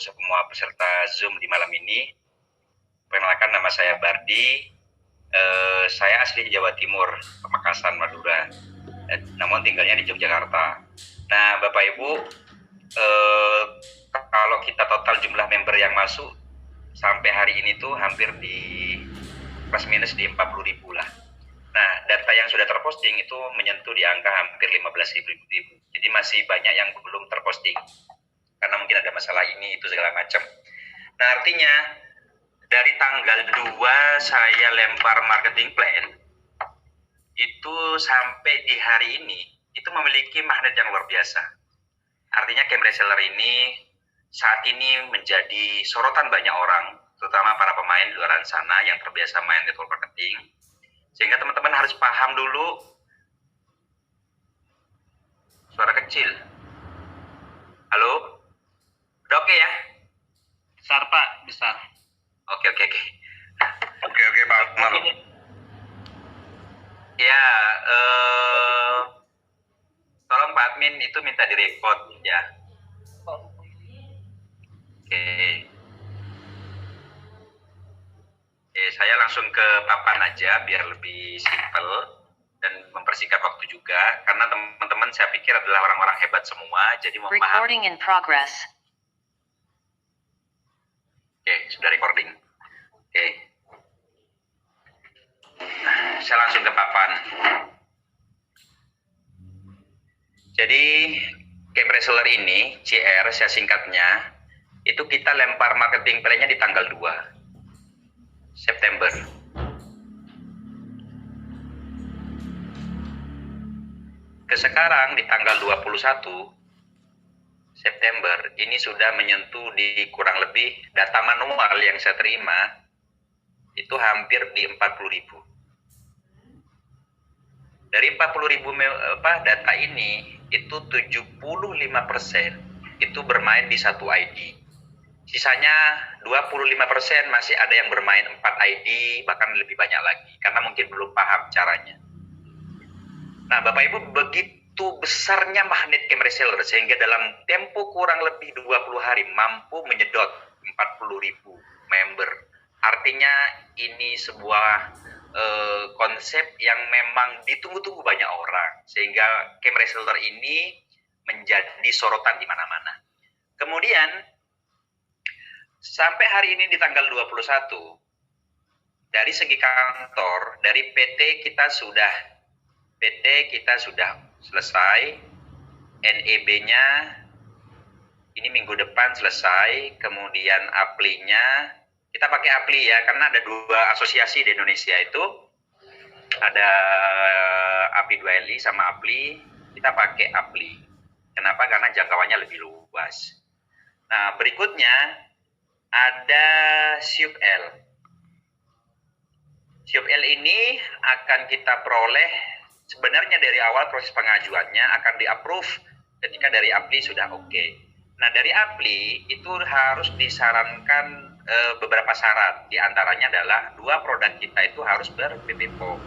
semua peserta Zoom di malam ini. Perkenalkan, nama saya Bardi. Saya asli Jawa Timur, Pamekasan, Madura. Namun tinggalnya di Yogyakarta. Nah, Bapak Ibu, kalau kita total jumlah member yang masuk sampai hari ini tuh hampir di plus minus di 40.000 lah. Nah, data yang sudah terposting itu menyentuh di angka hampir 15.000. Jadi masih banyak yang belum terposting karena mungkin ada masalah ini itu segala macam. Nah, artinya dari tanggal 2 saya lempar marketing plan itu sampai di hari ini itu memiliki magnet yang luar biasa. Artinya camp reseller ini saat ini menjadi sorotan banyak orang, terutama para pemain di luar sana yang terbiasa main network marketing. Sehingga teman-teman harus paham dulu. Suara kecil. Halo? Udah oke ya? Besar Pak, besar. Oke Pak Umar. Ya, tolong Pak Admin itu minta direkod ya. Oke, saya langsung ke papan aja biar lebih simpel dan mempersingkat waktu juga, karena teman-teman saya pikir adalah orang-orang hebat semua, jadi mau paham. Recording in progress. Oke, sudah recording. Oke. Saya langsung ke papan. Jadi, camp reseller ini, CR saya singkatnya, itu kita lempar marketing plan-nya di tanggal 2 September. Sekarang di tanggal 21 September ini sudah menyentuh di kurang lebih data manual yang saya terima itu hampir di 40.000. Dari 40.000 data ini itu 75% itu bermain di satu ID. Sisanya 25% masih ada yang bermain 4 ID, bahkan lebih banyak lagi karena mungkin belum paham caranya. Nah, Bapak Ibu, begitu besarnya magnet camp reseller sehingga dalam tempo kurang lebih 20 hari mampu menyedot 40.000 member. Artinya ini sebuah konsep yang memang ditunggu-tunggu banyak orang sehingga camp reseller ini menjadi sorotan di mana-mana. Kemudian sampai hari ini di tanggal 21 dari segi kantor, dari PT kita sudah selesai, NEB-nya ini minggu depan selesai, kemudian APLI-nya, kita pakai APLI ya, karena ada 2 asosiasi di Indonesia itu, ada API 2LI sama APLI, kita pakai APLI. Kenapa? Karena jangkauannya lebih luas. Nah, berikutnya ada SIUP-L. SIUP-L ini akan kita peroleh. Sebenarnya dari awal proses pengajuannya akan di-approve ketika dari APLI sudah oke. Nah, dari APLI itu harus disarankan beberapa syarat. Di antaranya adalah 2 produk kita itu harus ber-BPOM.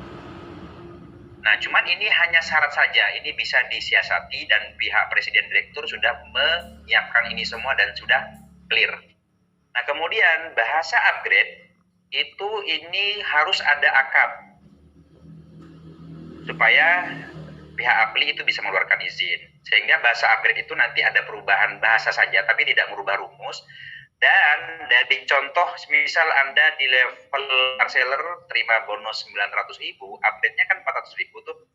Nah, cuman ini hanya syarat saja. Ini bisa disiasati dan pihak Presiden Direktur sudah menyiapkan ini semua dan sudah clear. Nah, kemudian bahasa upgrade itu ini harus ada akad supaya pihak APLI itu bisa mengeluarkan izin. Sehingga bahasa upgrade itu nanti ada perubahan bahasa saja, tapi tidak merubah rumus. Dan dari contoh, misal Anda di level reseller terima bonus 900.000, upgrade-nya kan 400.000 tuh.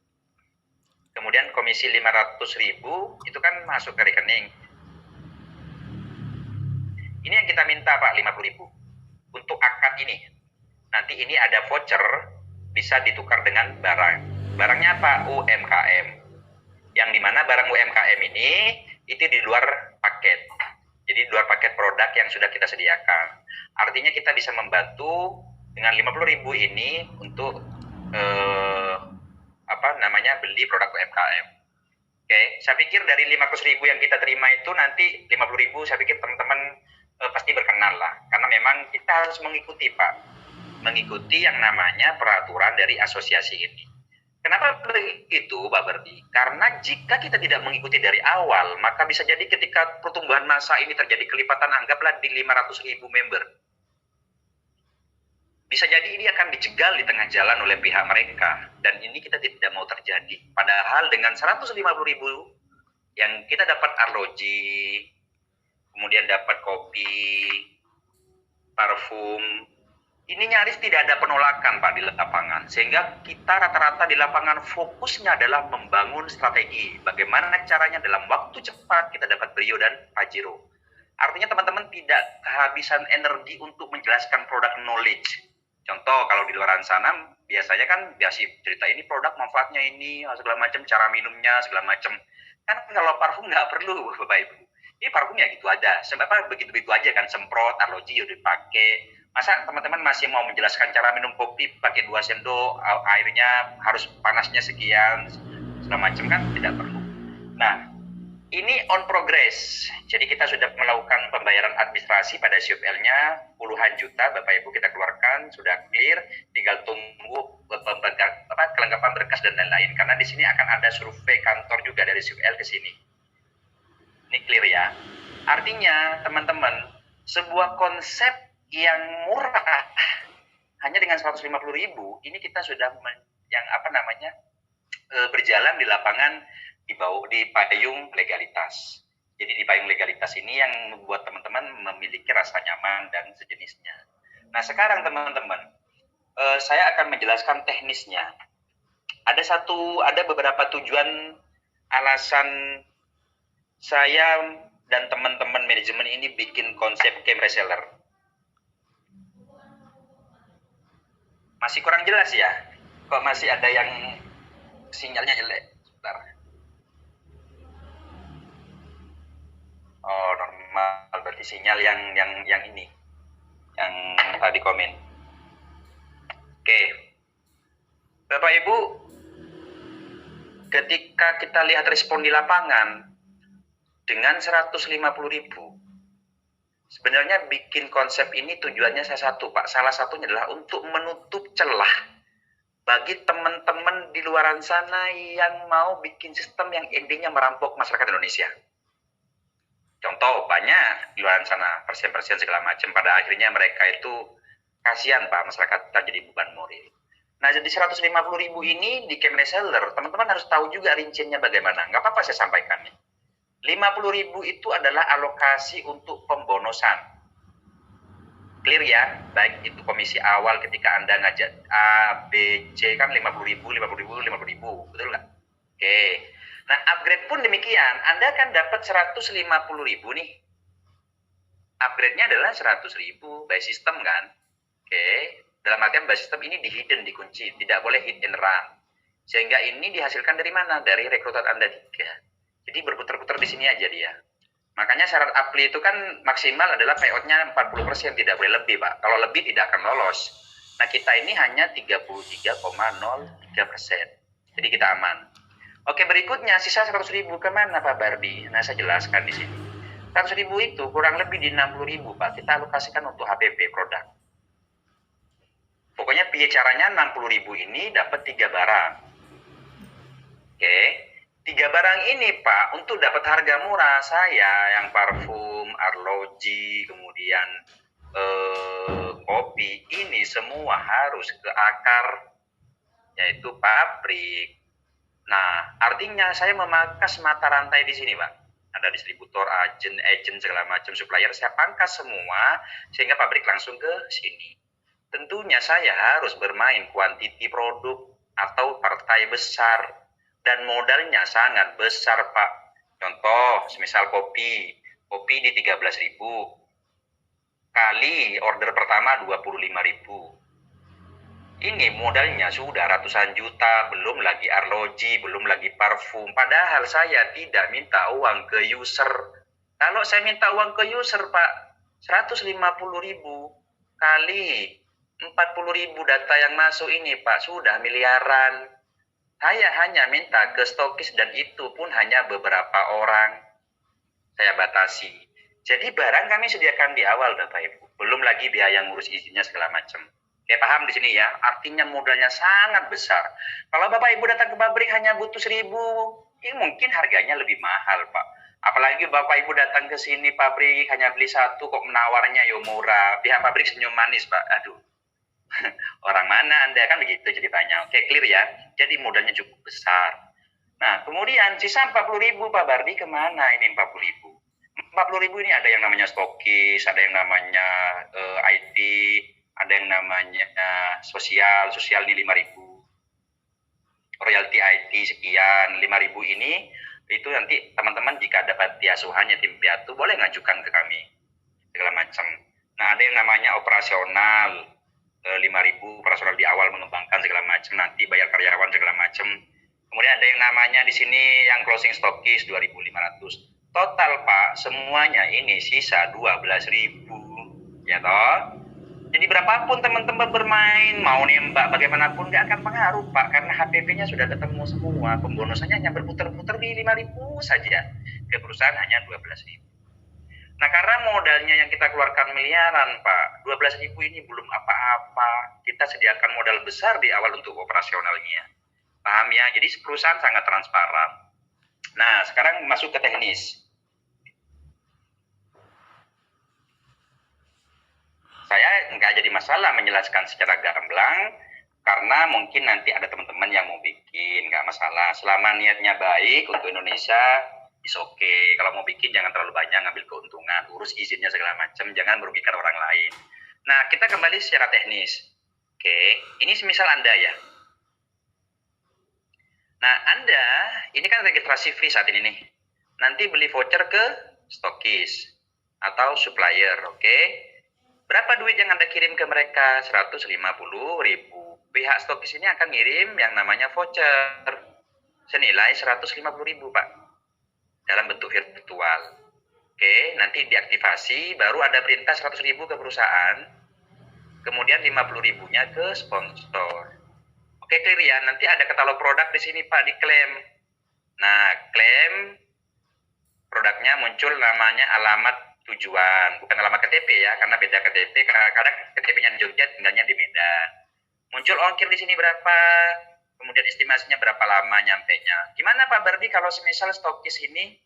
Kemudian komisi 500.000 itu kan masuk ke rekening. Ini yang kita minta Pak, 50.000 untuk akad ini. Nanti ini ada voucher, bisa ditukar dengan barang. Barangnya apa? UMKM. Yang dimana barang UMKM ini itu di luar paket. Jadi di luar paket produk yang sudah kita sediakan. Artinya kita bisa membantu dengan 50.000 ini untuk beli produk UMKM. Oke, saya pikir dari 500.000 yang kita terima itu nanti 50.000 saya pikir teman-teman pasti berkenan lah. Karena memang kita harus mengikuti Pak. Mengikuti yang namanya peraturan dari asosiasi ini. Kenapa begitu, Pak Berdi? Karena jika kita tidak mengikuti dari awal, maka bisa jadi ketika pertumbuhan massa ini terjadi kelipatan, anggaplah di 500.000 member. Bisa jadi ini akan dicegal di tengah jalan oleh pihak mereka, dan ini kita tidak mau terjadi. Padahal dengan 150.000 yang kita dapat arloji, kemudian dapat kopi, parfum, ini nyaris tidak ada penolakan Pak di lapangan, sehingga kita rata-rata di lapangan fokusnya adalah membangun strategi bagaimana caranya dalam waktu cepat kita dapat Brio dan Pajero. Artinya teman-teman tidak kehabisan energi untuk menjelaskan produk knowledge. Contoh kalau di luar sana biasanya kan biasa cerita ini produk manfaatnya ini segala macam, cara minumnya segala macam. Kan kalau parfum nggak perlu Bapak Ibu. Ini parfumnya gitu aja. Sebab begitu-begitu aja kan, semprot, arloji udah dipakai. Masa teman-teman masih mau menjelaskan cara minum kopi pakai 2 sendok, airnya harus panasnya sekian, segala macam kan tidak perlu. Nah, ini on progress. Jadi kita sudah melakukan pembayaran administrasi pada CFL-nya puluhan juta Bapak Ibu kita keluarkan, sudah clear, tinggal tunggu kelengkapan berkas dan lain-lain. Karena di sini akan ada survei kantor juga dari CFL ke sini. Ini clear ya. Artinya teman-teman, sebuah konsep yang murah hanya dengan 150.000 ini kita sudah berjalan di lapangan di payung legalitas. Jadi di payung legalitas ini yang membuat teman-teman memiliki rasa nyaman dan sejenisnya. Nah sekarang teman-teman, saya akan menjelaskan teknisnya. Ada beberapa tujuan alasan saya dan teman-teman manajemen ini bikin konsep game reseller. Masih kurang jelas ya? Kok masih ada yang sinyalnya jelek? Sebentar. Oh normal, berarti sinyal yang ini, yang tadi komen. Oke, Bapak Ibu, ketika kita lihat respon di lapangan dengan 150.000, sebenarnya bikin konsep ini tujuannya satu Pak. Salah satunya adalah untuk menutup celah bagi teman-teman di luar sana yang mau bikin sistem yang endingnya merampok masyarakat Indonesia. Contoh banyak di luar sana, persen-persen segala macam, pada akhirnya mereka itu kasihan Pak, masyarakat kita jadi beban moral. Nah jadi 150.000 ini di game reseller, teman-teman harus tahu juga rinciannya bagaimana. Nggak apa-apa saya sampaikan nih. 50.000 itu adalah alokasi untuk pembonosan. Clear ya? Baik itu komisi awal ketika Anda ngajak A, B, C kan 50.000, betul nggak? Oke. Nah, upgrade pun demikian. Anda kan dapat 150.000 nih. Upgrade-nya adalah 100.000 by system kan? Oke. Dalam artian by system ini di hidden, dikunci. Tidak boleh hit and run. Sehingga ini dihasilkan dari mana? Dari rekrutan Anda 3. Jadi berputar-putar di sini aja dia. Makanya syarat apply itu kan maksimal adalah payout-nya 40%. Tidak boleh lebih, Pak. Kalau lebih tidak akan lolos. Nah, kita ini hanya 33,03%. Jadi kita aman. Oke, berikutnya sisa 100.000 kemana Pak Bardi? Nah, saya jelaskan di sini. 100.000 itu kurang lebih di 60.000 Pak. Kita alokasikan untuk HPP produk. Pokoknya piye caranya 60.000 ini dapat 3 barang. Oke, 3 barang ini Pak, untuk dapat harga murah saya yang parfum, arloji, kemudian kopi, ini semua harus ke akar, yaitu pabrik. Nah, artinya saya memangkas mata rantai di sini, Pak. Ada distributor, agen segala macam, supplier, saya pangkas semua, sehingga pabrik langsung ke sini. Tentunya saya harus bermain kuantiti produk atau partai besar, dan modalnya sangat besar, Pak. Contoh, semisal kopi di 13.000, kali order pertama 25.000. Ini modalnya sudah ratusan juta, belum lagi arloji, belum lagi parfum. Padahal saya tidak minta uang ke user. Kalau saya minta uang ke user, Pak, 150.000 kali 40.000 data yang masuk ini, Pak, sudah miliaran. Saya hanya minta ke stokis dan itu pun hanya beberapa orang. Saya batasi. Jadi barang kami sediakan di awal, Bapak Ibu. Belum lagi biaya ngurus izinnya segala macam. Kayak paham di sini ya, artinya modalnya sangat besar. Kalau Bapak Ibu datang ke pabrik hanya butuh 1.000, ini mungkin harganya lebih mahal, Pak. Apalagi Bapak Ibu datang ke sini pabrik hanya beli satu kok menawarnya yo murah. Pihak pabrik senyum manis, Pak. Aduh, orang mana Anda, kan begitu ceritanya. Oke, clear ya. Jadi modalnya cukup besar. Nah, kemudian sisa 40.000 Pak Bardi kemana ini 40.000? 40.000 ini ada yang namanya stokis, ada yang namanya IT, ada yang namanya sosial ini 5.000. Royalty IT sekian, 5.000 ini itu nanti teman-teman jika dapat asuhannya tim piatu boleh ngajukan ke kami segala macam. Nah, ada yang namanya operasional 5.000 operasional di awal mengembangkan segala macam, nanti bayar karyawan segala macam. Kemudian ada yang namanya di sini yang closing stokis 2.500. Total Pak, semuanya ini sisa 12.000. Ya toh? Jadi berapapun teman-teman bermain, mau nembak bagaimanapun nggak akan pengaruh Pak, karena HPP-nya sudah ketemu semua. Pembonusannya hanya berputar-putar di 5.000 saja. Ke perusahaan hanya 12.000. Nah, karena modalnya yang kita keluarkan miliaran Pak, 12.000 ini belum apa-apa. Kita sediakan modal besar di awal untuk operasionalnya. Paham ya? Jadi perusahaan sangat transparan. Nah, sekarang masuk ke teknis. Saya nggak jadi masalah menjelaskan secara gamblang, karena mungkin nanti ada teman-teman yang mau bikin, nggak masalah. Selama niatnya baik untuk Indonesia, is okay. Kalau mau bikin jangan terlalu banyak ngambil keuntungan, urus izinnya segala macam, jangan merugikan orang lain. Nah, kita kembali secara teknis. Oke, ini semisal Anda ya. Nah, Anda, ini kan registrasi free saat ini nih. Nanti beli voucher ke stokis atau supplier, oke? Berapa duit yang Anda kirim ke mereka? 150.000. Pihak stokis ini akan ngirim yang namanya voucher senilai 150.000, Pak. Dalam bentuk virtual. Oke, nanti diaktifasi, baru ada perintah 100.000 ke perusahaan. Kemudian 50.000-nya ke sponsor. Oke, clear ya. Nanti ada katalog produk di sini, Pak, diklaim. Nah, klaim produknya muncul namanya alamat tujuan, bukan alamat KTP ya, karena beda KTP. Kadang KTP-nya di Jogja, tinggalnya di Medan. Muncul ongkir di sini berapa, kemudian estimasinya berapa lama nyampenya. Gimana Pak Bardi kalau semisal stokis ini,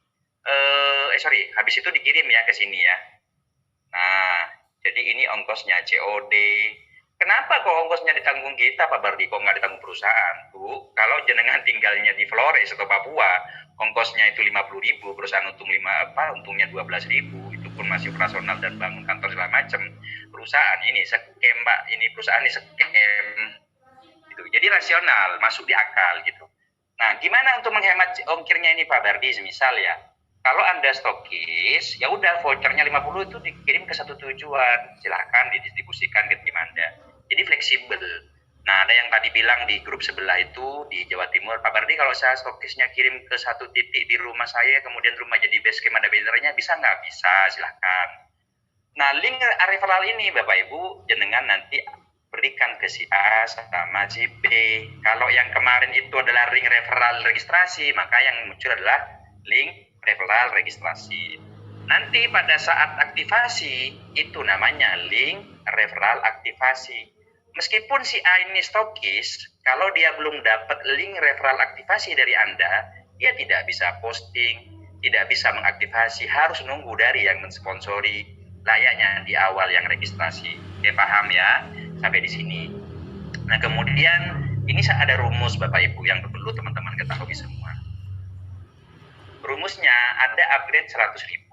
habis itu dikirim ya ke sini ya. Nah, jadi ini ongkosnya COD. Kenapa kok ongkosnya ditanggung kita Pak Bardi, kok nggak ditanggung perusahaan? Bu, kalau jenengan tinggalnya di Flores atau Papua, ongkosnya itu 50.000, perusahaan untungnya 12.000, itu pun masih operasional dan bangun kantor segala macam. Perusahaan ini scam Pak, ini perusahaan ini scam. Gitu. Jadi rasional, masuk di akal gitu. Nah, gimana untuk menghemat ongkirnya ini Pak Bardi, semisal ya? Kalau Anda stokis, ya udah vouchernya 50 itu dikirim ke satu tujuan, silahkan didistribusikan ke tim Anda. Jadi fleksibel. Nah, ada yang tadi bilang di grup sebelah itu di Jawa Timur, Pak Bardi kalau saya stokisnya kirim ke satu titik di rumah saya, kemudian rumah jadi base camp ada bannernya, bisa nggak? Bisa, silahkan. Nah, link referral ini Bapak Ibu, jenengan nanti berikan ke si A sama si B. Kalau yang kemarin itu adalah link referral registrasi, maka yang muncul adalah link referral registrasi. Nanti pada saat aktivasi, itu namanya link referral aktivasi. Meskipun si A ini stokis, kalau dia belum dapat link referral aktivasi dari Anda, dia tidak bisa posting, tidak bisa mengaktifasi, harus nunggu dari yang mensponsori, layaknya di awal yang registrasi. Oke, paham ya? Sampai di sini. Nah, kemudian ini ada rumus Bapak Ibu yang perlu teman-teman ketahui semua. Rumusnya ada upgrade 100.000.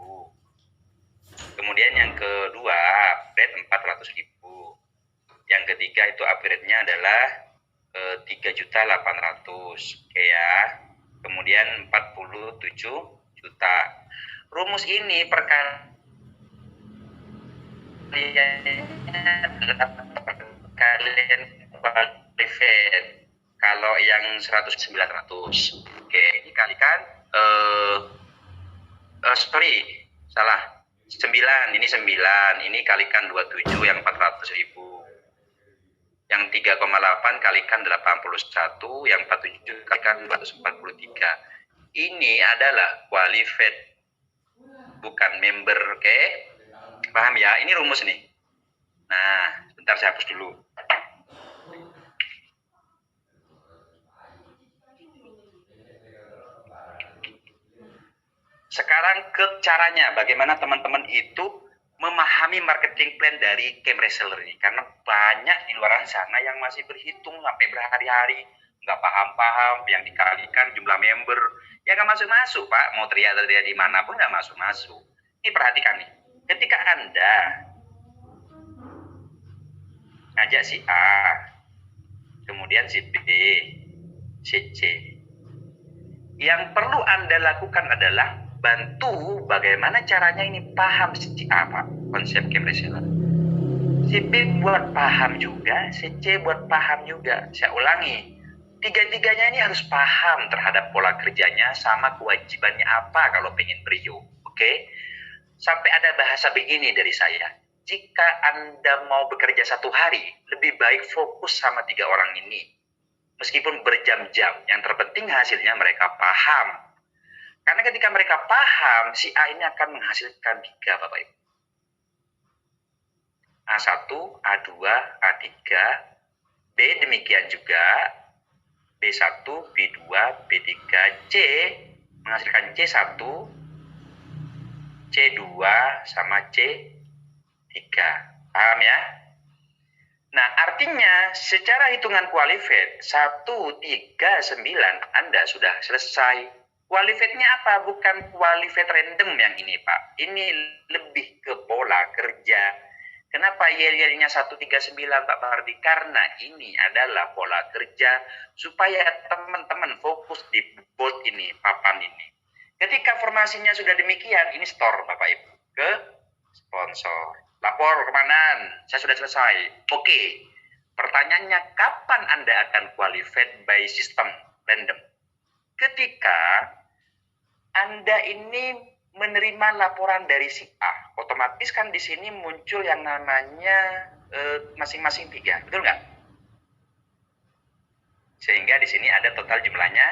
Kemudian yang kedua upgrade 400.000. Yang ketiga itu upgrade-nya adalah 3.800.000. Oke ya. Kemudian 47 juta. Rumus ini perkaliannya adalah perkalian qualified. Kalau yang 100 900. Oke, ini kalikan salah 9, ini 9, ini kalikan 27 yang 400.000, yang 3,8 kalikan 81, yang 47 kalikan 243. Ini adalah qualified, bukan member. Oke, paham ya? Ini rumus nih. Nah, bentar saya hapus dulu. sekarang ke caranya, bagaimana teman-teman itu memahami marketing plan dari camp reseller ini. Karena banyak di luar sana yang masih berhitung sampai berhari-hari, nggak paham-paham, yang dikalikan jumlah member, ya nggak masuk-masuk Pak, mau teriak-teriak di mana pun nggak masuk-masuk. Ini perhatikan nih, ketika Anda ngajak si A, kemudian si B, si C, yang perlu Anda lakukan adalah bantu bagaimana caranya ini paham si A, Pak, konsep camp reseller. Si B buat paham juga, si C buat paham juga. Saya ulangi, tiga-tiganya ini harus paham terhadap pola kerjanya sama kewajibannya apa kalau pengen brio. Oke? Sampai ada bahasa begini dari saya. Jika Anda mau bekerja 1 hari, lebih baik fokus sama 3 orang ini. Meskipun berjam-jam, yang terpenting hasilnya mereka paham. Karena ketika mereka paham, si A ini akan menghasilkan 3, Bapak Ibu. A1, A2, A3, B demikian juga, B1, B2, B3, C menghasilkan C1, C2 sama C3. Paham ya? Nah, artinya secara hitungan qualified 139 Anda sudah selesai. Qualified-nya apa? Bukan qualified random yang ini, Pak. Ini lebih ke pola kerja. Kenapa yel-yelnya 139, Pak Fardi? Karena ini adalah pola kerja supaya teman-teman fokus di board ini, papan ini. Ketika formasinya sudah demikian, ini store Bapak Ibu ke sponsor. Lapor kemana? Saya sudah selesai. Oke. Pertanyaannya, kapan Anda akan qualified by system random? Ketika Anda ini menerima laporan dari si A, otomatis kan di sini muncul yang namanya masing-masing 3, betul nggak? Sehingga di sini ada total jumlahnya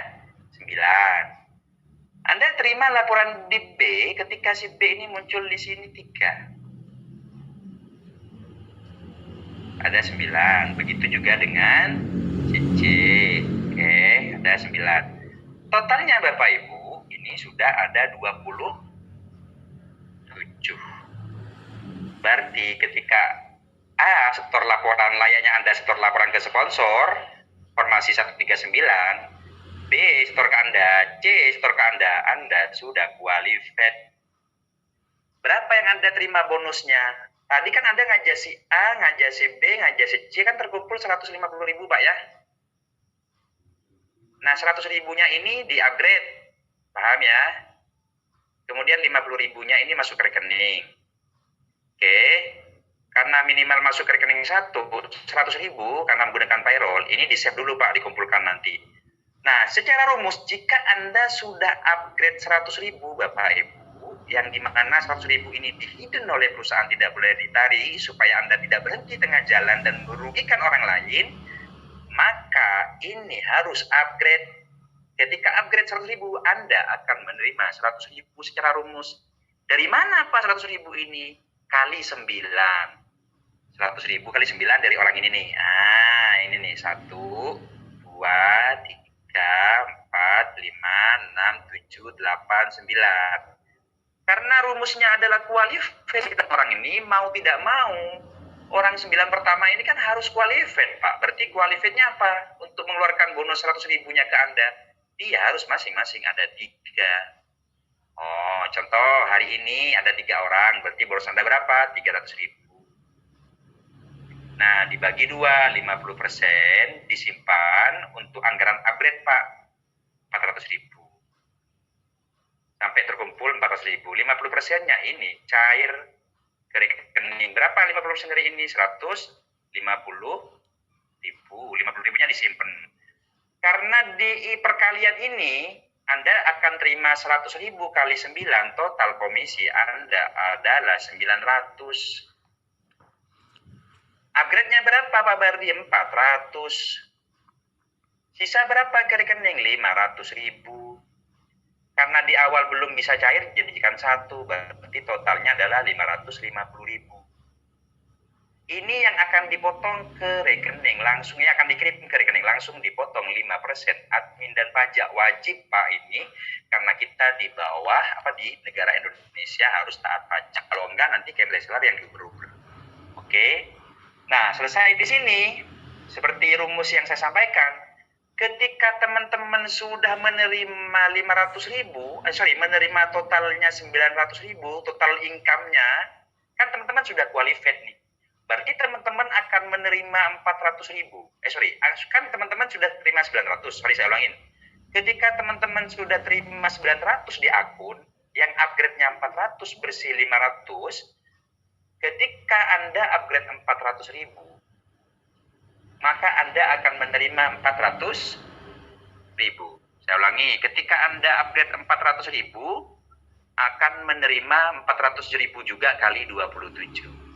9. Anda terima laporan di B ketika si B ini muncul di sini 3. Ada 9. Begitu juga dengan si C. Oke, ada 9. Totalnya Bapak Ibu, ini sudah ada 27. Berarti ketika A setor laporan, layaknya Anda setor laporan ke sponsor, formasi 139, B setor ke Anda, C setor ke Anda sudah qualified. Berapa yang Anda terima bonusnya? Tadi kan Anda ngajak si A, ngajak si B, ngajak si C, kan terkumpul 150.000 Pak ya. Nah 100.000-nya ini di-upgrade, paham ya? Kemudian 50.000-nya ini masuk ke rekening. Oke, karena minimal masuk ke rekening 100.000 karena menggunakan payroll, ini di-save dulu Pak, dikumpulkan nanti. Nah, secara rumus, jika Anda sudah upgrade 100.000 Bapak Ibu, yang dimana 100.000 ini di-hidden oleh perusahaan tidak boleh ditarik, supaya Anda tidak berhenti tengah jalan dan merugikan orang lain, maka ini harus upgrade. Ketika upgrade 100.000, Anda akan menerima 100.000 secara rumus. Dari mana Pak 100.000 ini? Kali 9. 100.000 kali 9 dari orang ini nih. Ah, ini nih. 1, 2, 3, 4, 5, 6, 7, 8, 9. Karena rumusnya adalah qualified, orang ini mau tidak mau, orang 9 pertama ini kan harus qualified Pak. Berarti qualified-nya apa? Untuk mengeluarkan bonus 100.000-nya ke Anda, dia harus masing-masing ada 3. Oh, contoh hari ini ada 3 orang, berarti bonus Anda berapa? 300.000. Nah, dibagi 2, 50% disimpan untuk anggaran upgrade Pak, 400.000. Sampai terkumpul 400.000. 50%-nya ini cair ke rekening. Berapa 50% dari ini? 150.000. 50.000-nya disimpan. Karena di perkalian ini, Anda akan terima 100.000 kali 9, total komisi Anda adalah 900. Upgrade-nya berapa Pak Bardi? 400. Sisa berapa ke rekening? 500.000. Karena di awal belum bisa cair, jadikan 1, berarti totalnya adalah 550.000. Ini yang akan dipotong ke rekening langsung, yang akan dikirim ke rekening langsung dipotong 5%. Admin dan pajak wajib Pak ini, karena kita di bawah di negara Indonesia harus taat pajak. Kalau enggak nanti Kemdeslar yang diuber-uber. Oke. Nah, selesai di sini seperti rumus yang saya sampaikan. Ketika teman-teman sudah menerima 500.000, menerima totalnya 900.000, total income-nya, kan teman-teman sudah qualified nih. Berarti teman-teman akan menerima 400.000. Kan teman-teman sudah terima 900. Saya ulangin. Ketika teman-teman sudah terima 900 di akun, yang upgrade-nya 400 bersih 500, ketika Anda upgrade 400.000, maka Anda akan menerima 400.000. Saya ulangi, ketika Anda upgrade 400.000, akan menerima 400.000 juga kali 27.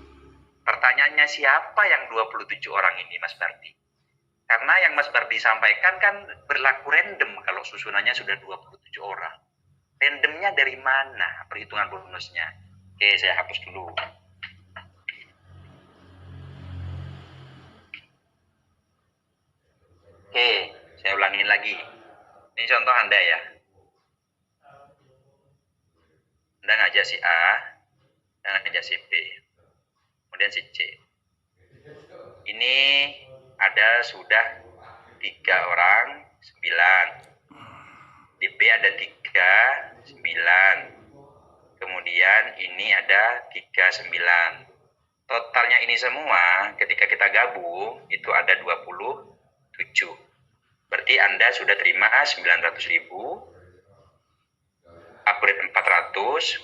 Pertanyaannya, siapa yang 27 orang ini, Mas Bardi? Karena yang Mas Bardi sampaikan kan berlaku random kalau susunannya sudah 27 orang. Randomnya dari mana perhitungan bonusnya? Oke, saya hapus dulu. Oke, saya ulangin lagi. Ini contoh Anda ya. Anda ngajak si A, dan ngajak si B, kemudian si C. Ini ada sudah 3 orang, 9. Di B ada 3, 9. Kemudian ini ada 3, 9. Totalnya ini semua ketika kita gabung itu ada 27. Berarti Anda sudah terima 900.000, upgrade 400,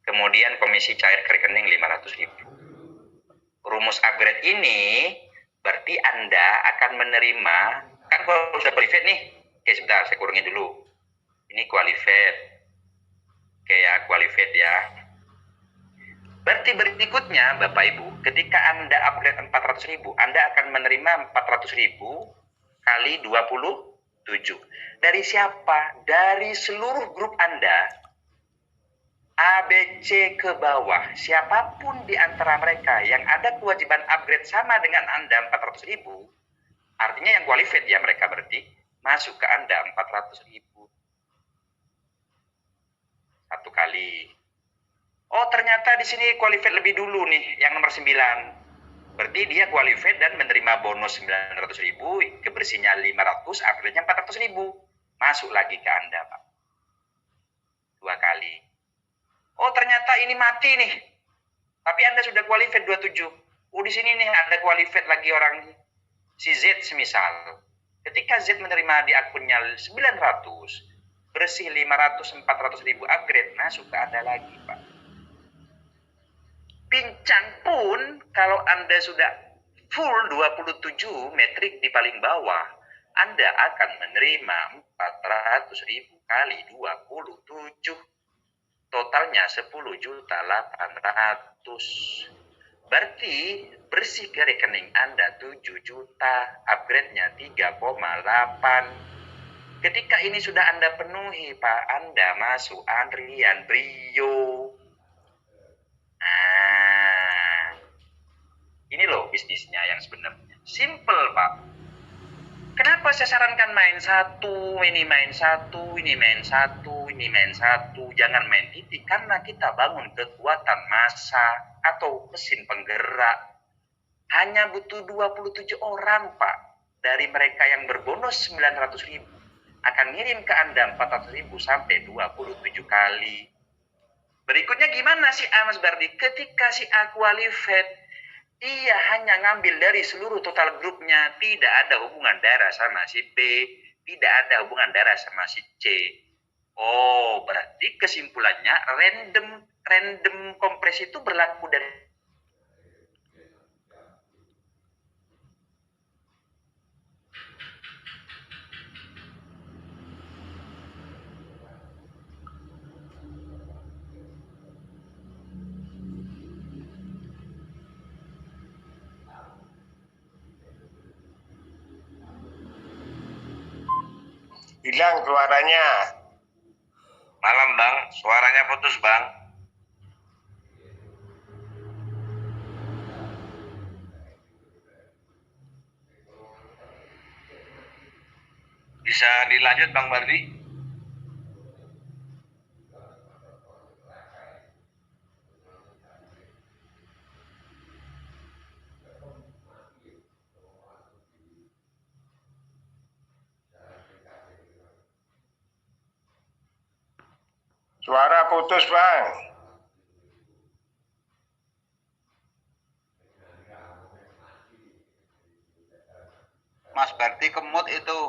kemudian komisi cair ke rekening 500.000. Rumus upgrade ini berarti Anda akan menerima, kan kalau sudah qualified nih. Oke, sebentar saya kurangin dulu. Ini qualified. Oke ya, qualified ya. Berarti berikutnya Bapak Ibu, ketika Anda upgrade 400.000, Anda akan menerima 400.000 kali 27. Dari siapa? Dari seluruh grup Anda, A, B, C ke bawah. Siapapun di antara mereka yang ada kewajiban upgrade sama dengan Anda 400.000, artinya yang qualified ya mereka, berarti masuk ke Anda 400.000. Satu kali. Oh, ternyata di sini qualified lebih dulu nih, yang nomor 9. Berarti dia qualified dan menerima bonus 900.000, kebersihnya 500, upgrade-nya 400.000. Masuk lagi ke Anda, Pak. 2 kali. Oh, ternyata ini mati nih. Tapi Anda sudah qualified 27. Oh, di sini nih Anda qualified lagi orang si Z semisal. Ketika Z menerima di akunnya 900, bersih 500, 400.000 upgrade, masuk ke Anda lagi, Pak. Pincang pun kalau Anda sudah full 27 metrik di paling bawah, Anda akan menerima 400.000 kali 27. Totalnya 10.800.000. Berarti bersih ke rekening Anda 7 juta, upgrade-nya 3,8. Ketika ini sudah Anda penuhi, Pak, Anda masuk antrian Brio. Nah, ini loh bisnisnya yang sebenarnya. Simple, Pak. Kenapa saya sarankan main satu, ini main satu, ini main satu, ini main satu. Jangan main titik, karena kita bangun kekuatan massa atau mesin penggerak. Hanya butuh 27 orang, Pak. Dari mereka yang berbonus 900.000. Akan ngirim ke Anda 400.000 sampai 27 kali. Berikutnya gimana si A, Mas Bardi? Ketika si A qualified, dia hanya ngambil dari seluruh total grupnya, tidak ada hubungan darah sama si B, tidak ada hubungan darah sama si C. Oh, berarti kesimpulannya random kompres itu berlaku dari hilang suaranya. malam, Bang. Suaranya putus, Bang. Bisa dilanjut Bang Bardi? Suara putus Bang. Mas Berti kemut itu.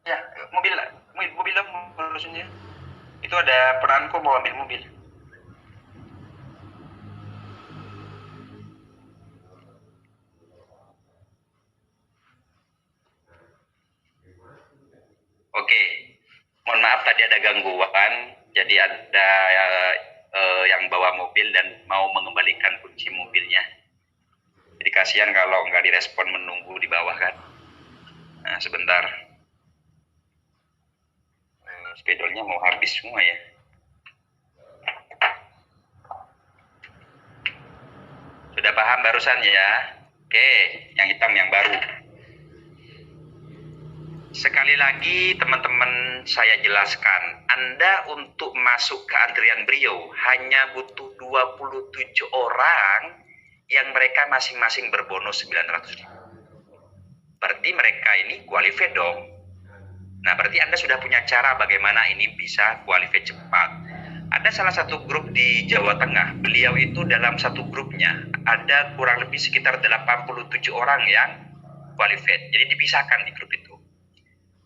Ya, mobil dong, lurusinnya. Itu ada peranku mau ambil mobil. Oke, mohon maaf tadi ada gangguan, jadi ada yang bawa mobil dan mau mengembalikan kunci mobilnya. Jadi kasihan kalau nggak direspon menunggu di bawah kan. Nah, sebentar. Spidolnya mau habis semua ya. Sudah paham barusan ya? Oke, yang hitam yang baru. Sekali lagi teman-teman saya jelaskan, Anda untuk masuk ke antrian Brio hanya butuh 27 orang yang mereka masing-masing berbonus 900.000. Berarti mereka ini qualified dong. Nah, berarti Anda sudah punya cara bagaimana ini bisa qualified cepat. Ada salah satu grup di Jawa Tengah, beliau itu dalam satu grupnya ada kurang lebih sekitar 87 orang yang qualified. Jadi dipisahkan di grup itu.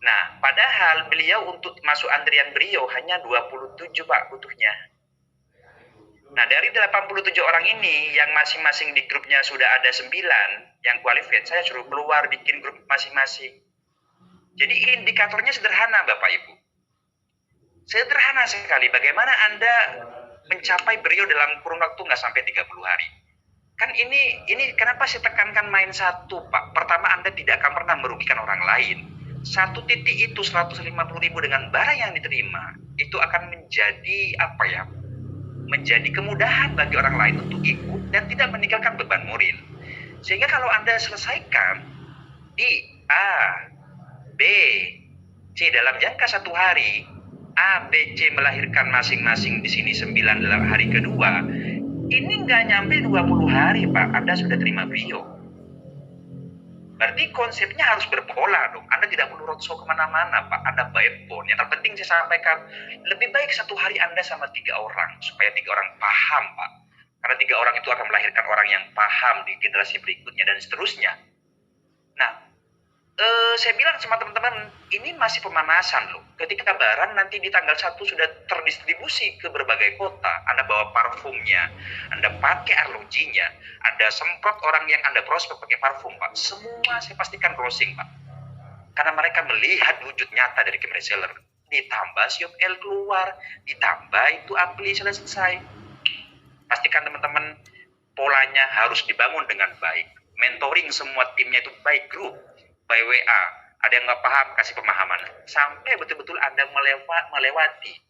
Nah, padahal beliau untuk masuk antrian Brio hanya 27 Pak butuhnya. Nah, dari 87 orang ini yang masing-masing di grupnya sudah ada 9 yang qualified, saya suruh keluar bikin grup masing-masing. Jadi indikatornya sederhana Bapak Ibu. Sederhana sekali, bagaimana Anda mencapai Brio dalam kurun waktu nggak sampai 30 hari. Kan ini kenapa saya tekankan main satu Pak. Pertama, Anda tidak akan pernah merugikan orang lain. Satu titik itu 150.000 dengan barang yang diterima, itu akan menjadi apa ya? Menjadi kemudahan bagi orang lain untuk ikut dan tidak meninggalkan beban moral. Sehingga kalau Anda selesaikan di A, B, C dalam jangka 1 hari, A, B, C melahirkan masing-masing di sini 9 dalam hari kedua, ini nggak nyampe 20 hari Pak, Anda sudah terima Brio. Berarti konsepnya harus berpola dong. Anda tidak perlu roadshow kemana-mana Pak, Anda backbone. Yang terpenting saya sampaikan, lebih baik 1 hari Anda sama 3 orang, supaya 3 orang paham Pak. Karena 3 orang itu akan melahirkan orang yang paham di generasi berikutnya dan seterusnya. Nah, saya bilang sama teman-teman, ini masih pemanasan loh. Ketika barang nanti di tanggal 1 sudah terdistribusi ke berbagai kota, Anda bawa parfumnya, Anda pakai arlojinya, Anda semprot orang yang Anda prospek pakai parfum, Pak. Semua saya pastikan closing, Pak. Karena mereka melihat wujud nyata dari chemistry seller. Ditambah siop L keluar, ditambah itu apli selesai. Pastikan teman-teman polanya harus dibangun dengan baik. Mentoring semua timnya itu baik, grup, by WA. Ada yang nggak paham, kasih pemahaman. Sampai betul-betul Anda melewati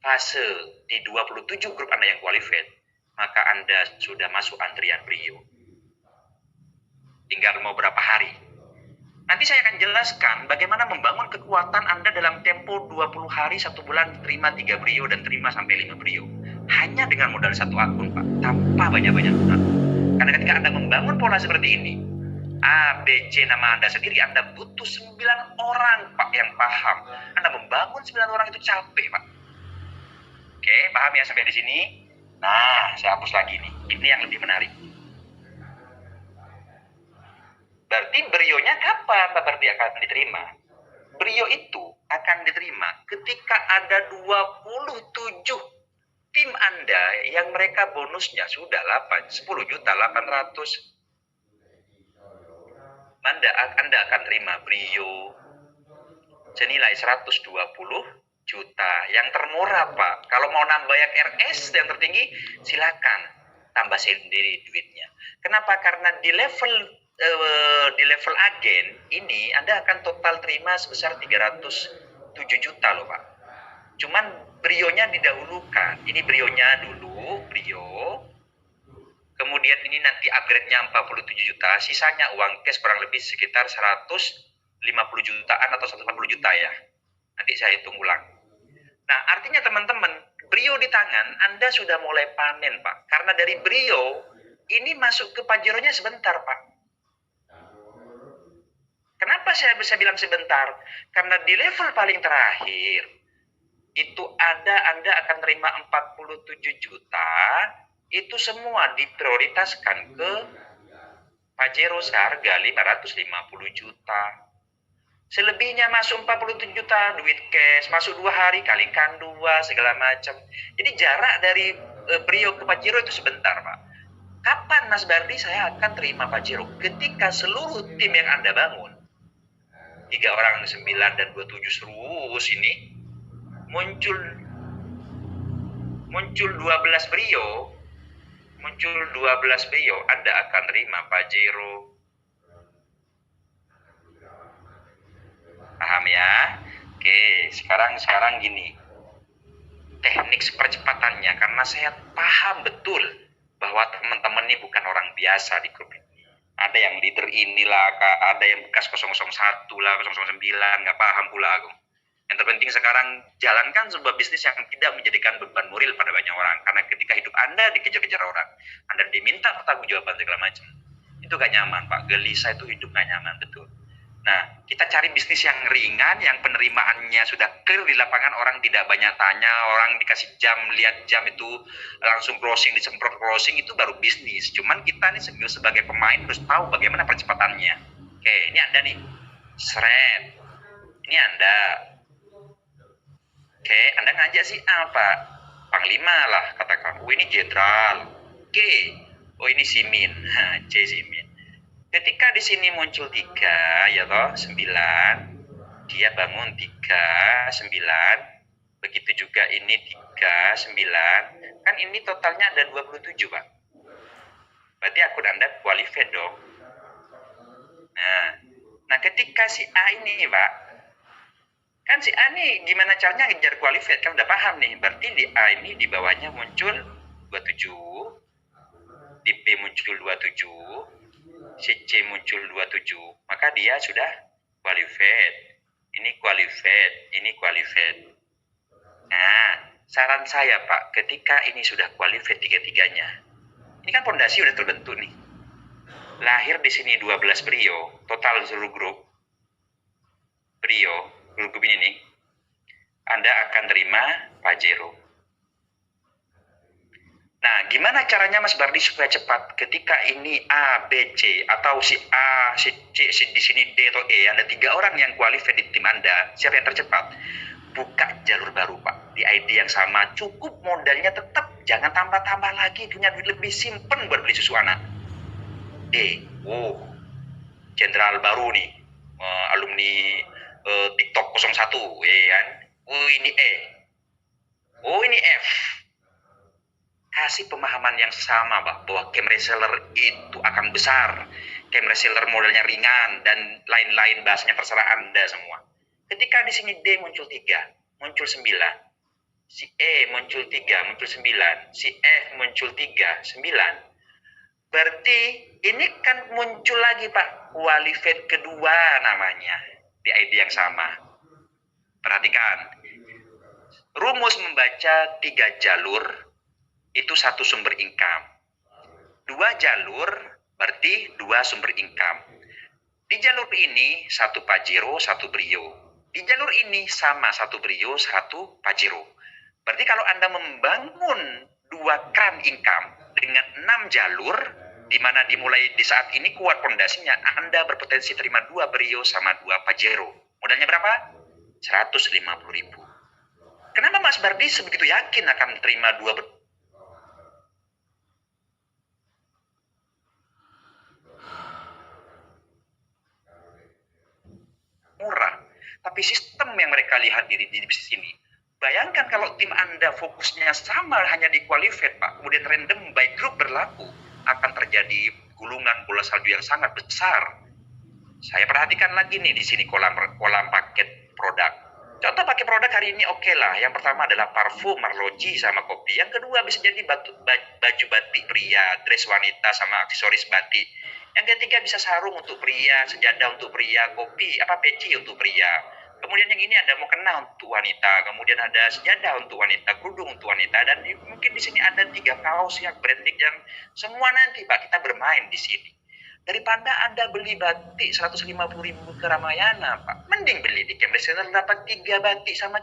fase di 27 grup Anda yang qualified, maka Anda sudah masuk antrian Brio. Tinggal mau berapa hari. Nanti saya akan jelaskan bagaimana membangun kekuatan Anda dalam tempo 20 hari, 1 bulan, terima 3 Brio dan terima sampai 5 Brio. Hanya dengan modal 1 akun, Pak. Tanpa banyak-banyak modal. Karena ketika Anda membangun pola seperti ini, A, B, C nama Anda sendiri, Anda butuh 9 orang Pak yang paham. Anda membangun 9 orang itu capek Pak. Oke, paham ya sampai di sini? Nah, saya hapus lagi nih. Ini yang lebih menarik. Berarti Brio-nya kapan Pak Berti akan diterima? Brio itu akan diterima ketika ada 27 tim Anda yang mereka bonusnya sudah 10.800.000. Anda akan terima Brio senilai 120 juta. Yang termurah Pak. Kalau mau nambah yang RS yang tertinggi, silakan tambah sendiri duitnya. Kenapa? Karena di level di level agen ini Anda akan total terima sebesar 307 juta loh Pak. Cuman brionya didahulukan. Ini brionya dulu, brio. Kemudian ini nanti upgrade-nya 47 juta, sisanya uang cash kurang lebih sekitar 150 jutaan atau 140 juta ya. Nanti saya hitung ulang. Nah, artinya teman-teman, brio di tangan Anda sudah mulai panen, Pak. Karena dari brio, ini masuk ke Pajero-nya sebentar, Pak. Kenapa saya bisa bilang sebentar? Karena di level paling terakhir, itu Anda akan terima 47 juta, itu semua diprioritaskan ke Pajero seharga 550 juta. Selebihnya masuk 47 juta duit cash, masuk 2 hari kalikan 2 segala macam. Jadi jarak dari Brio ke Pajero itu sebentar, Pak. Kapan Mas Bardi saya akan terima Pajero? Ketika seluruh tim yang Anda bangun, 3 orang 9 dan 27 terus ini muncul 12 Brio, Anda akan terima Pajero. Paham ya? Oke, sekarang gini. Teknik percepatannya, karena saya paham betul bahwa teman-teman ini bukan orang biasa di grup ini. Ada yang leader inilah, ada yang bekas 001 lah, 009, nggak paham pula aku. Yang terpenting sekarang jalankan sebuah bisnis yang tidak menjadikan beban moral pada banyak orang. Karena ketika hidup Anda dikejar-kejar orang, Anda diminta pertanggungjawaban segala macam, itu gak nyaman, Pak. Gelisah itu hidup gak nyaman, betul. Nah, kita cari bisnis yang ringan, yang penerimaannya sudah clear di lapangan, orang tidak banyak tanya, orang dikasih jam, lihat jam itu langsung closing, disemprot closing, itu baru bisnis. Cuman kita nih sebagai pemain harus tahu bagaimana percepatannya. Oke, ini Anda nih, seret. Ini Anda. Oke, Anda ngajak si A, Pak. Panglima lah, katakan. Oh, ini jenderal. Oke. Oh, ini Simin. C, Simin. Ketika di sini muncul 3, ya toh, 9, dia bangun 3, 9, begitu juga ini 3, 9, kan ini totalnya ada 27, Pak. Berarti akun Anda qualified dong. Nah, ketika si A ini, Pak, kan si A ini gimana caranya ngejar qualified, kan udah paham nih, berarti di A ini di bawahnya muncul 27, di B muncul 27, si C muncul 27, maka dia sudah qualified. Ini qualified, ini qualified. Nah, saran saya Pak, ketika ini sudah qualified tiga-tiganya, ini kan fondasi udah terbentuk nih. Lahir di sini 12 Brio, total seluruh grup Brio, grup ini nih, Anda akan terima Pajero. Nah, gimana caranya Mas Bardi supaya cepat? Ketika ini A, B, C, atau si A, si C, di sini D atau E, ada 3 orang yang qualified di tim Anda, siapa yang tercepat? Buka jalur baru, Pak. Di ID yang sama, cukup modalnya tetap. Jangan tambah-tambah lagi, punya duit lebih, simpen buat beli susu anak. D, oh, jenderal baru nih, alumni TikTok 01, ya kan? Oh, ini E. Oh, ini F. Kasih pemahaman yang sama, Pak, bahwa game reseller itu akan besar, game reseller modalnya ringan, dan lain-lain, bahasanya terserah Anda semua. Ketika di sini D muncul 3, muncul 9, si E muncul 3, muncul 9, si F muncul 3, 9, berarti ini kan muncul lagi, Pak, qualified kedua namanya, di ID yang sama. Perhatikan, rumus membaca 3 jalur, itu 1 sumber income. 2 jalur berarti 2 sumber income. Di jalur ini 1 Pajero, 1 Brio. Di jalur ini sama 1 Brio, 1 Pajero. Berarti kalau Anda membangun 2 keran income dengan 6 jalur, di mana dimulai di saat ini kuat pondasinya, Anda berpotensi terima 2 Brio sama 2 Pajero. Modalnya berapa? 150.000. Kenapa Mas Bardi sebegitu yakin akan terima 2 murah, tapi sistem yang mereka lihat di bisnis ini. Bayangkan kalau tim Anda fokusnya sama hanya di qualified, Pak, kemudian random by group berlaku, akan terjadi gulungan bola salju yang sangat besar. Saya perhatikan lagi nih di sini kolam paket produk. Contoh pakai produk hari ini oke lah. Yang pertama adalah parfum, arloji sama kopi. Yang kedua bisa jadi baju batik pria, dress wanita sama aksesoris batik. Yang ketiga bisa sarung untuk pria, sejadah untuk pria, kopi, peci untuk pria. Kemudian yang ini ada mukena untuk wanita, kemudian ada sejadah untuk wanita, kerudung untuk wanita, dan mungkin di sini ada 3 kaos yang branding yang semua nanti Pak kita bermain di sini. Daripada Anda beli batik 150.000 ke Ramayana, Pak. Mending beli di Camp Reseller, dapat 3 batik sama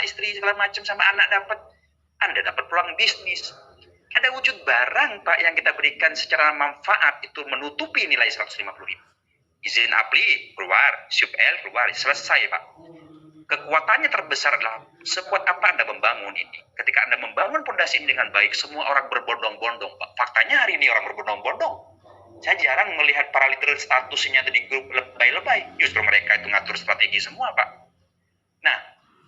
istri segala macam, sama anak dapat. Anda dapat peluang bisnis. Ada wujud barang, Pak, yang kita berikan secara manfaat itu menutupi nilai 150.000. Izin APLI keluar, SUP-L keluar, selesai, Pak. Kekuatannya terbesar adalah sekuat apa Anda membangun ini. Ketika Anda membangun fondasi ini dengan baik, semua orang berbondong-bondong, Pak. Faktanya hari ini orang berbondong-bondong. Saya jarang melihat para leader statusnya di grup lebay-lebay. Justru mereka itu ngatur strategi semua, Pak. Nah,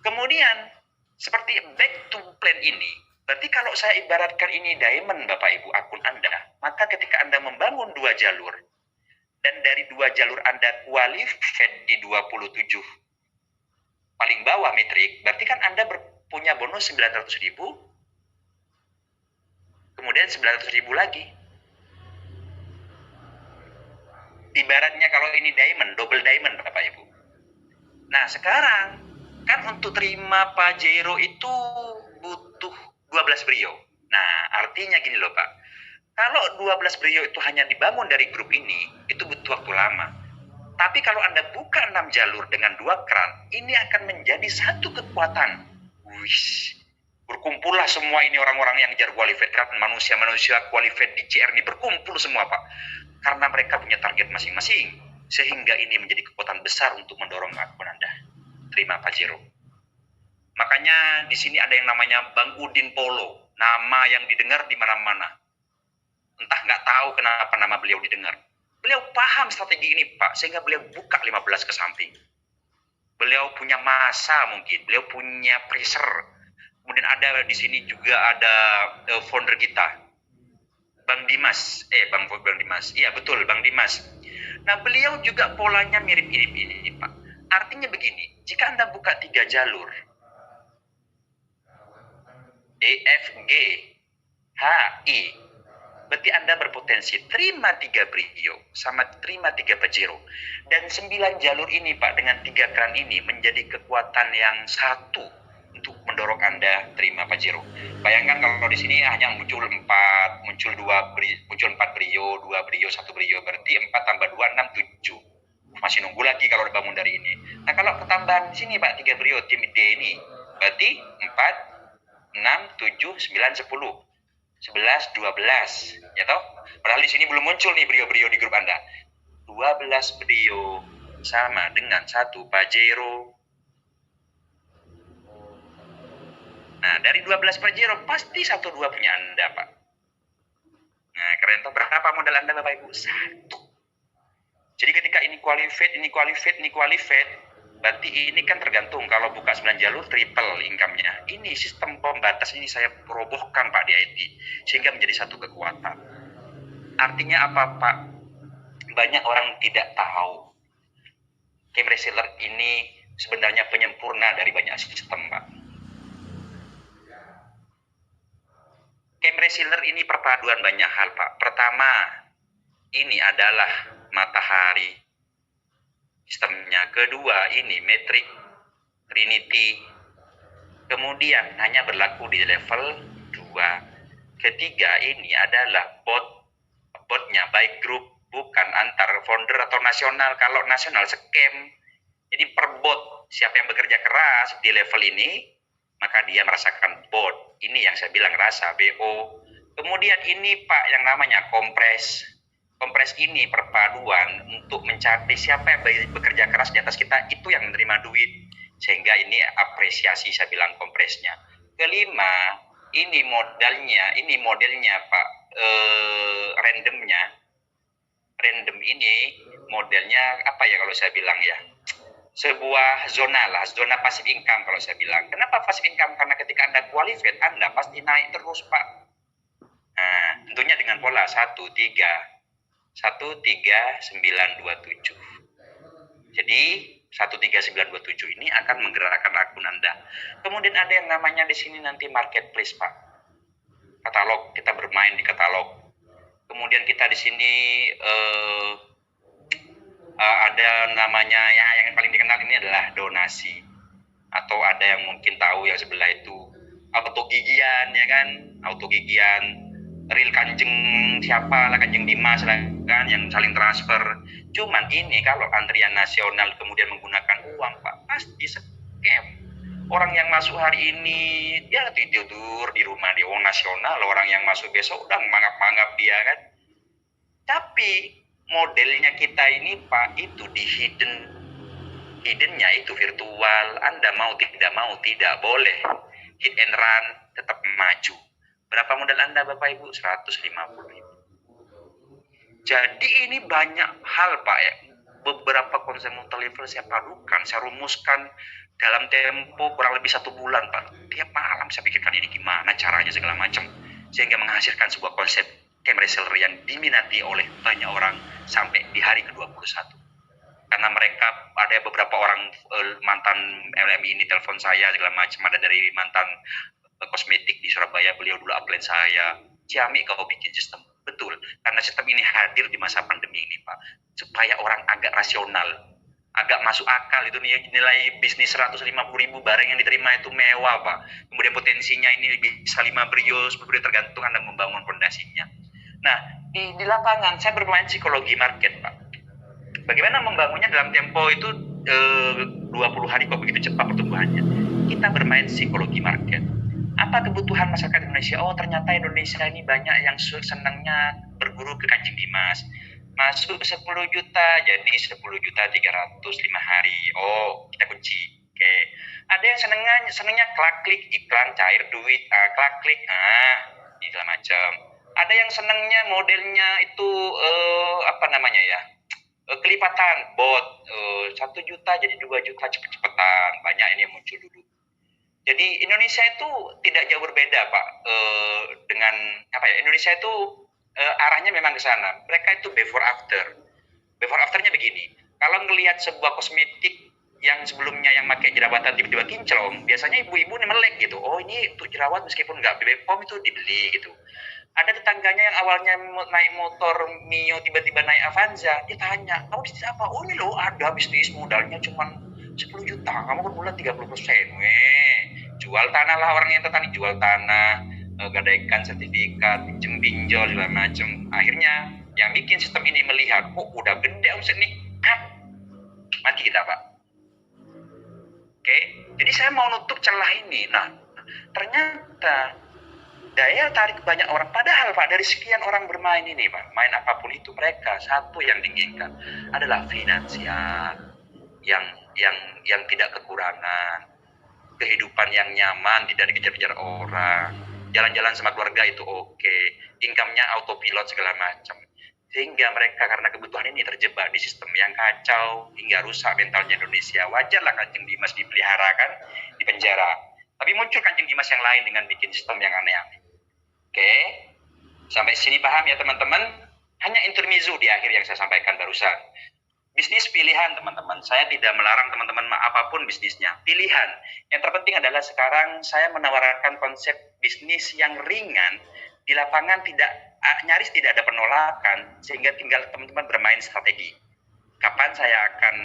kemudian seperti back to plan ini, berarti kalau saya ibaratkan ini diamond, Bapak Ibu, akun Anda, maka ketika Anda membangun 2 jalur, dan dari 2 jalur Anda qualified di 27 paling bawah metrik, berarti kan Anda punya bonus 900.000, kemudian 900.000 lagi. Ibaratnya kalau ini diamond, double diamond Bapak Ibu. Nah sekarang, kan untuk terima Pajero itu butuh 12 brio. Nah artinya gini loh Pak, kalau 12 brio itu hanya dibangun dari grup ini, itu butuh waktu lama. Tapi kalau Anda buka 6 jalur dengan 2 keran, ini akan menjadi satu kekuatan. Wish, berkumpullah semua ini orang-orang yang jar qualified, kan manusia-manusia qualified di CR ini berkumpul semua Pak. Karena mereka punya target masing-masing, sehingga ini menjadi kekuatan besar untuk mendorong akun Anda. Terima Pajero. Makanya di sini ada yang namanya Bang Udin Polo, nama yang didengar di mana-mana. Entah nggak tahu kenapa nama beliau didengar. Beliau paham strategi ini Pak, sehingga beliau buka 15 ke samping. Beliau punya masa mungkin, beliau punya pressure. Kemudian ada di sini juga ada founder kita, Bang Dimas, Bang Dimas, iya betul Bang Dimas. Nah beliau juga polanya mirip-mirip ini Pak. Artinya begini, jika Anda buka 3 jalur, E, F, G, H, I, berarti Anda berpotensi terima 3 brio, sama terima 3 Pajero. Dan 9 jalur ini Pak, dengan 3 keran ini menjadi kekuatan yang satu untuk mendorong Anda terima Pajero. Bayangkan kalau di sini hanya muncul 4 brio, 2 brio, 1 brio, berarti 4 tambah 2, 6, 7. Masih nunggu lagi kalau dibangun dari ini. Nah kalau ketambahan di sini Pak, 3 brio tim D ini, berarti 4, 6, 7, 9, 10. 11, 12, ya toh? Padahal di sini belum muncul nih brio-brio di grup Anda. 12 brio sama dengan 1 Pajero. Nah, dari 12 Pajero pasti 1-2 punya Anda, Pak. Nah, keren toh. Berapa modal Anda, Bapak Ibu? 1. Jadi ketika ini qualified, berarti ini kan tergantung. Kalau buka 9 jalur, triple income-nya. Ini sistem pembatas ini saya robohkan, Pak, di IT. Sehingga menjadi satu kekuatan. Artinya apa, Pak? Banyak orang tidak tahu. Camp Reseller ini sebenarnya penyempurna dari banyak sistem, Pak. Camp Reseller ini perpaduan banyak hal, Pak. Pertama, ini adalah matahari sistemnya. Kedua, ini metrik Trinity. Kemudian hanya berlaku di level 2. Ketiga, ini adalah botnya baik grup, bukan antar founder atau nasional. Kalau nasional scam. Jadi per bot, siapa yang bekerja keras di level ini, maka dia merasakan bot. Ini yang saya bilang rasa BO. Kemudian ini Pak yang namanya kompres. Kompres ini perpaduan untuk mencari siapa yang bekerja keras di atas kita, itu yang menerima duit. Sehingga ini apresiasi saya bilang kompresnya. Kelima, ini modelnya Pak, randomnya. Random ini modelnya apa ya kalau saya bilang ya? Sebuah zona passive income kalau saya bilang. Kenapa passive income? Karena ketika Anda qualified, Anda pasti naik terus, Pak. Nah, tentunya dengan pola 1, 3, 13927. Jadi 13927 ini akan menggerakkan akun Anda. Kemudian ada yang namanya di sini nanti marketplace, Pak. Katalog, kita bermain di katalog. Kemudian kita di sini ada namanya yang paling dikenal ini adalah donasi. Atau ada yang mungkin tahu yang sebelah itu auto gigian, ya kan? Auto gigian real Kanjeng siapa lah, Kanjeng Dimas lah kan, yang saling transfer. Cuman ini kalau antrian nasional kemudian menggunakan uang, Pak, pasti scam. Orang yang masuk hari ini dia tidur di rumah di uang nasional, orang yang masuk besok udah mangap-mangap dia kan. Tapi modelnya kita ini, Pak, itu di hiddennya itu virtual. Anda mau tidak boleh hit and run, tetap maju. Berapa modal Anda, Bapak Ibu? 150.000. Jadi ini banyak hal, Pak, ya. Beberapa konsep multi-level saya padukan, saya rumuskan dalam tempo kurang lebih 1 bulan, Pak. Tiap malam saya pikirkan ini gimana caranya segala macam, sehingga menghasilkan sebuah konsep cam reseller yang diminati oleh banyak orang sampai di hari ke-21. Karena mereka ada beberapa orang mantan LMI ini telepon saya segala macam, ada dari mantan kosmetik di Surabaya, beliau dulu upline saya, Ciami kau bikin sistem. Betul, karena sistem ini hadir di masa pandemi ini, Pak, supaya orang agak rasional, agak masuk akal. Itu nilai bisnis 150.000, barang yang diterima itu mewah, Pak. Kemudian potensinya ini bisa 5 brio, 10 brio, tergantung Anda membangun fondasinya. Nah, di lapangan saya bermain psikologi market, Pak. Bagaimana membangunnya dalam tempo itu 20 hari kok begitu cepat pertumbuhannya. Kita bermain psikologi market. Apa kebutuhan masyarakat Indonesia? Oh, ternyata Indonesia ini banyak yang senangnya berguru ke Kanjeng Dimas. Masuk 10 juta, jadi 10.305 hari. Oh, kita kunci. Oke. Ada yang senangnya klik iklan cair duit, klik, ini segala macam. Ada yang senangnya modelnya itu kelipatan bot, 1 juta jadi 2 juta cepet-cepetan. Banyak ini yang muncul dulu. Jadi Indonesia itu tidak jauh berbeda, Pak, dengan Indonesia itu arahnya memang ke sana. Mereka itu before after. Before afternya begini. Kalau ngelihat sebuah kosmetik yang sebelumnya yang pakai jerawatan tiba-tiba kinclong, biasanya ibu-ibu nih melek gitu. Oh, ini untuk jerawat meskipun nggak BPOM itu dibeli gitu. Ada tetangganya yang awalnya naik motor Mio tiba-tiba naik Avanza, dia tanya, kamu bisnis apa? Oh, ini loh ada bisnis modalnya cuma 10 juta, kamu kan bulan 30%. Jual tanah lah, orang yang tertarik jual tanah, gadaikan sertifikat, pinjol segala macam. Akhirnya yang bikin sistem ini melihat, oh udah gede omset nih, mati kita, Pak. Oke, jadi saya mau nutup celah ini. Nah, ternyata daya tarik banyak orang, padahal, Pak, dari sekian orang bermain ini, Pak, main apapun itu, mereka satu yang diinginkan adalah finansial yang tidak kekurangan, kehidupan yang nyaman, tidak dikejar-kejar orang, jalan-jalan sama keluarga itu oke, income-nya autopilot segala macam. Sehingga mereka karena kebutuhan ini terjebak di sistem yang kacau hingga rusak mentalnya Indonesia. Wajarlah Kanjeng Dimas dipelihara kan, di penjara. Tapi muncul Kanjeng Dimas yang lain dengan bikin sistem yang aneh-aneh. Oke, sampai sini paham ya teman-teman? Hanya intermezzo di akhir yang saya sampaikan barusan. Bisnis pilihan, teman-teman. Saya tidak melarang teman-teman apapun bisnisnya. Pilihan. Yang terpenting adalah sekarang saya menawarkan konsep bisnis yang ringan. Di lapangan nyaris tidak ada penolakan, sehingga tinggal teman-teman bermain strategi. Kapan saya akan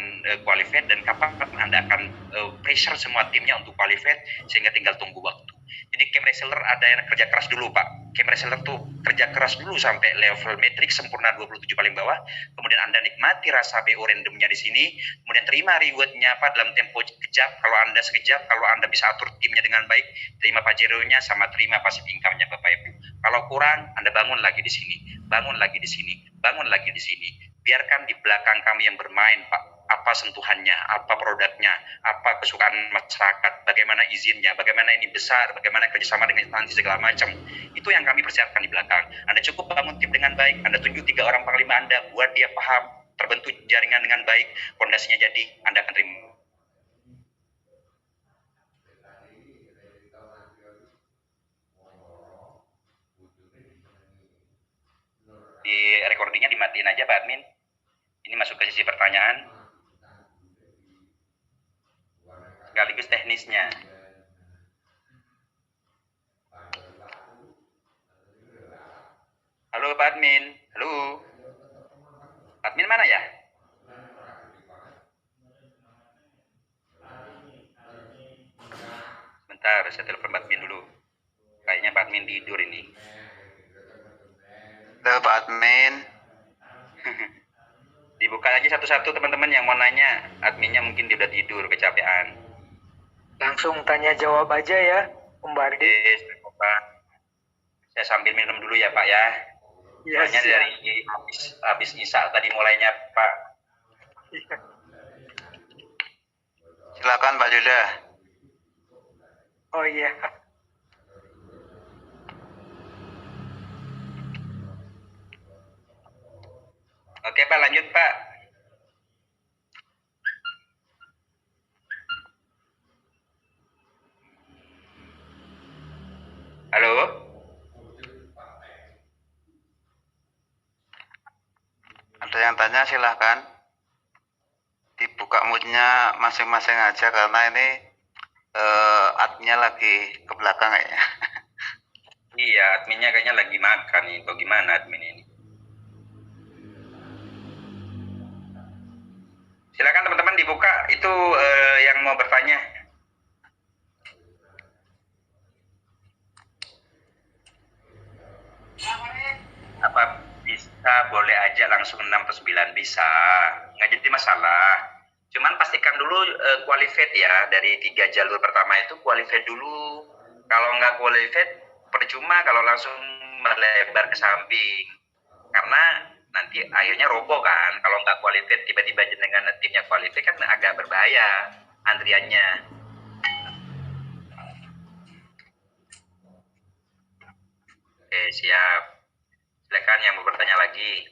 qualified dan kapan Anda akan pressure semua timnya untuk qualified, sehingga tinggal tunggu waktu. Jadi cam reseller ada yang kerja keras dulu, Pak. Cam reseller tuh kerja keras dulu sampai level matrix sempurna 27 paling bawah. Kemudian Anda nikmati rasa BO randomnya di sini. Kemudian terima rewardnya, Pak, dalam tempo kejap. Kalau Anda sekejap, kalau Anda bisa atur timnya dengan baik, terima pajeronya sama terima passive income-nya, Bapak Ibu. Kalau kurang, Anda bangun lagi di sini, bangun lagi di sini, bangun lagi di sini. Biarkan di belakang kami yang bermain, Pak. Apa sentuhannya, apa produknya, apa kesukaan masyarakat, bagaimana izinnya, bagaimana ini besar, bagaimana kerjasama dengan instansi segala macam. Itu yang kami persiapkan di belakang. Anda cukup bangun tim dengan baik, Anda tunjuk 3 orang panglima Anda, buat dia paham, terbentuk jaringan dengan baik, fondasinya jadi, Anda akan terima. Di recordingnya dimatiin aja Pak Admin. Ini masuk ke sisi pertanyaan. Sekaligus teknisnya. Halo Pak Admin. Halo. Admin mana ya? Sebentar, saya telepon Pak Admin dulu. Kayaknya Pak Admin tidur ini. Halo Pak Admin. Dibuka aja satu-satu teman-teman yang mau nanya. Adminnya mungkin dia udah tidur, kecapean. Langsung tanya jawab aja ya, Om Bardi. Pak. Saya sambil minum dulu ya Pak ya. Iya, Soalnya dari habis Isa tadi mulainya Pak. Silakan Pak Yuda. Oh iya. Oke Pak, lanjut Pak. Halo? Ada yang tanya silahkan. Dibuka moodnya masing-masing aja karena ini adminnya lagi ke belakang ya. Iya, adminnya kayaknya lagi makan nih. Atau gimana admin ini? Silakan teman-teman dibuka. Itu yang mau bertanya. Apa bisa boleh aja langsung 6 atau 9? Bisa. Nggak jadi masalah. Cuman pastikan dulu qualified ya. Dari 3 jalur pertama itu qualified dulu. Kalau nggak qualified, percuma kalau langsung melebar ke samping. Karena nanti akhirnya roboh kan. Kalau nggak qualified, tiba-tiba dengan timnya qualified kan agak berbahaya antriannya. Oke, siap. Silakan yang mau bertanya lagi.